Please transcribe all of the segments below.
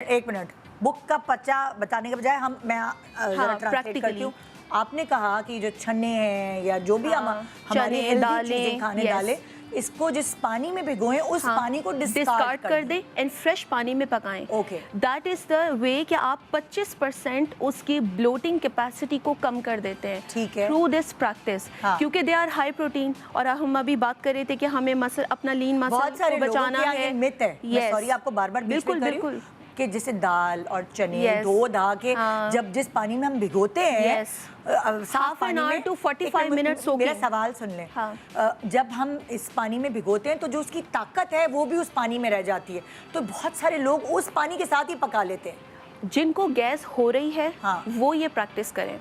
एक minute, book का पच्चा बताने के बजाय मैं जरा ट्रांसलेट करती हूँ। आपने कहा कि जो चने हैं या जो भी हम हमारी हेल्दी चीजें खाने डालें, इसको जिस पानी में भिगोएं उस पानी को डिस्कार्ड कर दें एंड फ्रेश पानी में पकाएं। Okay, that is the way कि आप 25% उसकी ब्लोटिंग कैपेसिटी को कम कर देते हैं। ठीक है, थ्रू दिस प्रैक्टिस, क्योंकि दे आर हाई प्रोटीन। और हम अभी बात कर रहे थे कि हमें मसल अपना लीन मसल को बचाना है। मिथ है, सॉरी आपको बार-बार बिल्कुल बिल्कुल कि जैसे दाल और चने धो धा के जब जिस पानी में हम भिगोते हैं, half an hour to 45 minutes soaking. मेरा सवाल सुन लें, जब हम इस पानी में भिगोते हैं तो जो उसकी ताकत है वो भी उस पानी में रह जाती है, तो बहुत सारे लोग उस पानी के साथ ही पका लेते हैं। जिनको गैस हो रही है वो ये प्रैक्टिस करें।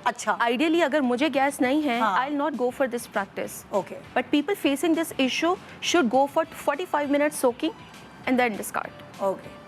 अच्छा, आइडियली अगर मुझे गैस नहीं है, I will not go for this practice. Okay, but people facing this issue should go for 45 minutes soaking and then discard. Okay,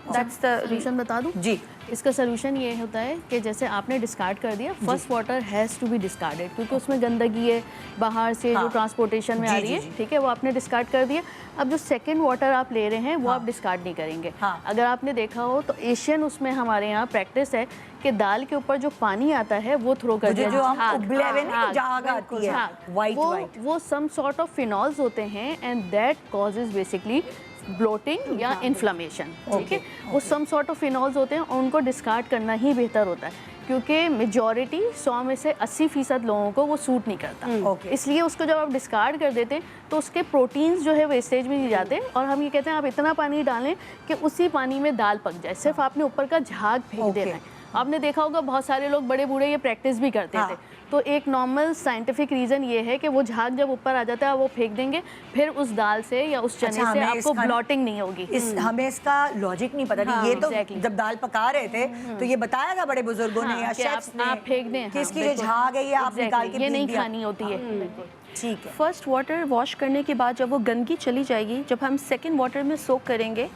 that's the reason. बता दूं जी, इसका सोल्यूशन ये होता है कि जैसे आपने डिस्कार्ड कर दिया, first water has to be discarded, क्योंकि उसमें गंदगी है बाहर से जो ट्रांसपोर्टेशन में आ रही है, ठीक है, वो आपने डिस्कार्ड कर दिया। अब जो सेकंड वाटर आप ले रहे हैं वो आप डिस्कार्ड नहीं करेंगे। अगर आपने देखा हो तो एशियन उसमें हमारे यहाँ प्रैक्टिस है कि दाल के ऊपर जो पानी आता है वो थ्रो कर दिया, जो हम उबले हुए नहीं झाग आती है, वाइट वो सम सॉर्ट ऑफ फिनॉल्स होते हैं and that causes basically bloating या इन्फ्लेमेशन। ठीक है, वो सम सॉर्ट ऑफ फिनॉल्स होते हैं और उनको डिस्कार्ड करना ही बेहतर होता है, क्योंकि मेजॉरिटी 100 में से 80% लोगों को वो सूट नहीं करता। इसलिए उसको जब आप डिस्कार्ड कर देते हैं तो उसके प्रोटीन्स जो है वेस्टेज में नहीं जाते, और हम ये कहते हैं आप इतना पानी डालें कि उसी पानी में दाल पक जाए, सिर्फ आपने ऊपर का झाग फेंक देना है। आपने देखा होगा बहुत सारे लोग बड़े बूढ़े ये प्रैक्टिस भी करते थे। तो एक नॉर्मल साइंटिफिक रीज़न ये है कि वो झाग जब ऊपर आ जाता है वो फेंक देंगे, फिर उस दाल से या उस चने से आपको ब्लॉटिंग नहीं होगी। हमें इसका लॉजिक नहीं पता था। ये तो जब दाल पका रहे थे तो ये बताया था बड़े बुजुर्गों ने या शेफ्स ने, आप फेंक दें कि इसकी जो झाग है ये आप निकाल के ये नहीं खानी होती है। ठीक है, फर्स्ट वाटर वॉश करने के बाद जब वो गंदगी चली जाएगी, जब हम सेकेंड वाटर में सोक करेंगे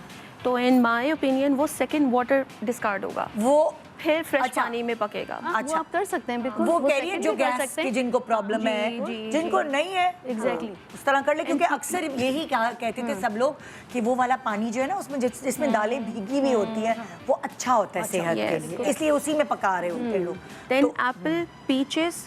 तो इन माय ओपिनियन वो सेकेंड वाटर डिस्कार्ड होगा, वो फिर फ्रेश पानी में पकेगा। वो आप कर सकते हैं बिल्कुल। वो कह रही है जो गैस की जिनको प्रॉब्लम है, जिनको नहीं है, एग्जैक्टली उस तरह कर ले, क्योंकि अक्सर यही कहते थे सब लोग कि वो वाला पानी जो है ना उसमें जिसमें दालें भीगी हुई होती है वो अच्छा होता है सेहत के लिए, इसलिए उसी में पका रहे होते हैं लोग। देन एप्पल, पीचेस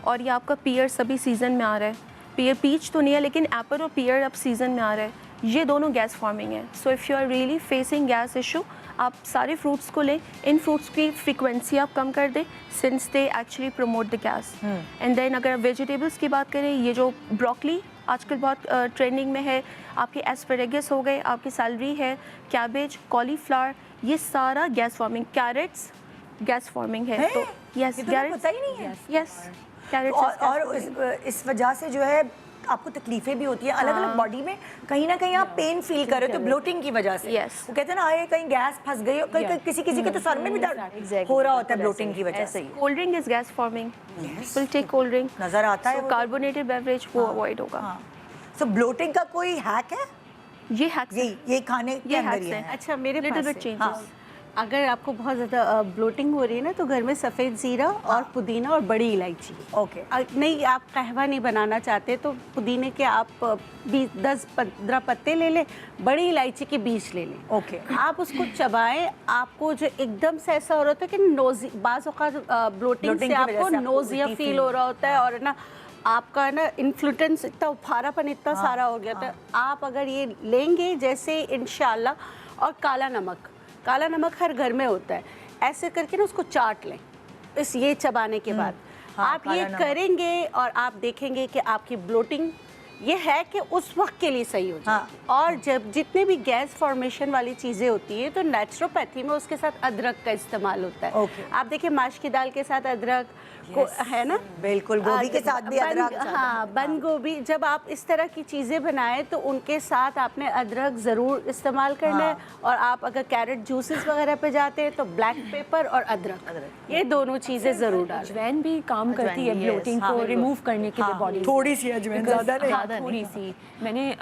और ये आपका पियर सभी सीजन में आ रहा है। पीच तो नहीं है लेकिन एप्पल और पियर अब सीजन में आ रहा है, ये दोनों गैस फॉर्मिंग है। So if you are really facing gas issue, आप सारे फ्रूट्स को लें, इन फ्रूट्स की फ्रीक्वेंसी आप कम कर दें since they actually promote the gas. And then अगर वेजिटेबल्स की बात करें, ये जो ब्रोकली आजकल बहुत ट्रेंडिंग में है, आपके एस्पैरागस हो गए, आपकी सैलरी है, कैबेज, कॉलीफ्लावर, ये सारा gas forming, carrots gas forming है। तो यस, कैरेट्स पता ही नहीं है। यस, कैरेट्स और इस वजह से जो है आपको तकलीफें भी होती है अलग अलग बॉडी में, कहीं ना कहीं आप पेन फील कर रहे हो तो ब्लोटिंग की वजह से। वो कहते हैं ना आए कहीं गैस फंस गई, किसी के तो सर में भी दर्द हो रहा होता है ब्लोटिंग की वजह से। Cold drink is gas forming, will take cold drink, नजर आता है कार्बोनेटेड बेवरेज वो अवॉइड होगा। सो ब्लोटिंग का कोई हैक है? ये हैक्स ये खाने के अंदर ही है। अच्छा, मेरे लिटिल पास बिट चेंजेस। अगर आपको बहुत ज़्यादा ब्लोटिंग हो रही है ना तो घर में सफ़ेद ज़ीरा और पुदीना और बड़ी इलायची। ओके, नहीं आप कहवा नहीं बनाना चाहते तो पुदीने के आप 10-15 पत्ते ले लें, बड़ी इलायची के बीज ले लें। ओके, आप उसको चबाएं, आपको जो एकदम से ऐसा हो रहा होता है कि नोज़ी, बाज़ औक़ात ब्लोटिंग से आपको नोज़िया फील हो रहा होता है और ना आपका ना इन्फ्लुएंस इतना उफारापन इतना सारा हो गया था। आप अगर ये लेंगे जैसे इंशाल्लाह, और काला नमक हर घर में होता है, ऐसे करके ना उसको चाट लें इस ये चबाने के बाद। आप ये करेंगे और आप देखेंगे कि आपकी ब्लोटिंग ये है कि उस वक्त के लिए सही हो जाए। और जब जितने भी गैस फॉर्मेशन वाली चीज़ें होती हैं तो नेचुरोपैथी में उसके साथ अदरक का इस्तेमाल होता है। आप देखिए माश की दाल के साथ अदरक है ना, बिल्कुल, गोभी के साथ भी अदरक। हाँ, बंद गोभी, जब आप इस तरह की चीज़ें बनाएं तो उनके साथ आपने अदरक ज़रूर इस्तेमाल करना है। और आप अगर कैरेट जूसेस वगैरह पे जाते हैं तो ब्लैक पेपर और अदरक, ये दोनों चीज़ें ज़रूर डालें। अजवैन भी काम करती है ब्लोटिंग को रिमूव करने के लिए बॉडी, थोड़ी सी अजवैन, ज़्यादा नहीं, थोड़ी सी।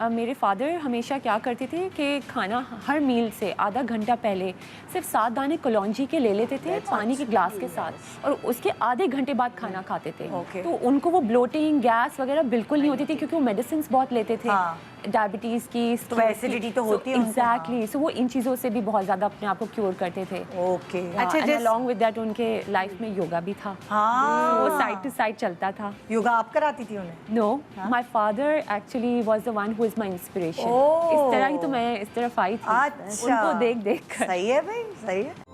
मेरे फादर हमेशा क्या करते थे कि खाना हर मील से आधा घंटा पहले सिर्फ 7 दाने कलौंजी के ले लेते थे पानी के ग्लास के साथ, और उसके आधे घंटे बाद खाना खाते थे। तो उनको वो ब्लोटिंग गैस वगैरह बिल्कुल नहीं होती थी, क्योंकि वो मेडिसिन बहुत लेते थे। डायबिटीज़ की, तो एसिडिटी तो होती है उनको, एग्जैक्टली, सो वो इन चीज़ों से भी बहुत ज़्यादा अपने आप को क्योर करते थे। ओके। अच्छा, एंड जिस- अलॉन्ग विद दैट उनके लाइफ में योगा भी था, हाँ, वो साइड टू साइड चलता था। योगा आप कराती थी उन्हें? No, my father actually was the one who is my inspiration. Oh. इस तरह ही तो मैं इस तरफ आई थी, अच्छा, उनको देख देख कर। सही है भाई, सही है।